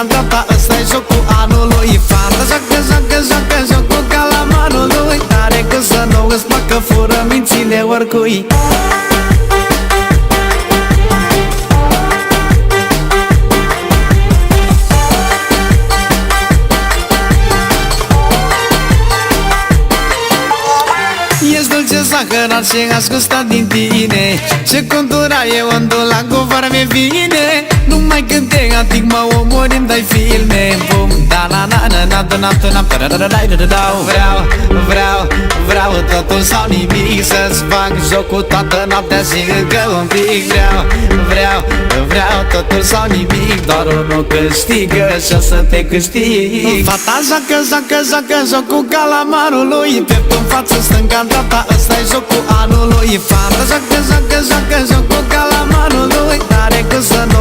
stânga-n-dreapta, ăsta-i jocul anului. Fata joacă jocul calamarului, n-are cum să nu îți placă, fură mințile oricui. Ești dulce zahărat și aș gusta din tine, ce contura e ondul la guvăr mi vine. Numai când te ating mă omori, îmi dai filme. Bum, da na na na na na na na na na na. Vreau totul sau nimic, să-ți fac jocul toată noaptea și încă un pic. Vreau totul sau nimic, doar unul câștigă și o să te câștig. Fata joacă jocul calamarului, piept în față, stânga-n-dreapta, ăsta-i jocul anului. Fata joacă jocul calamarului, n-are cum să nu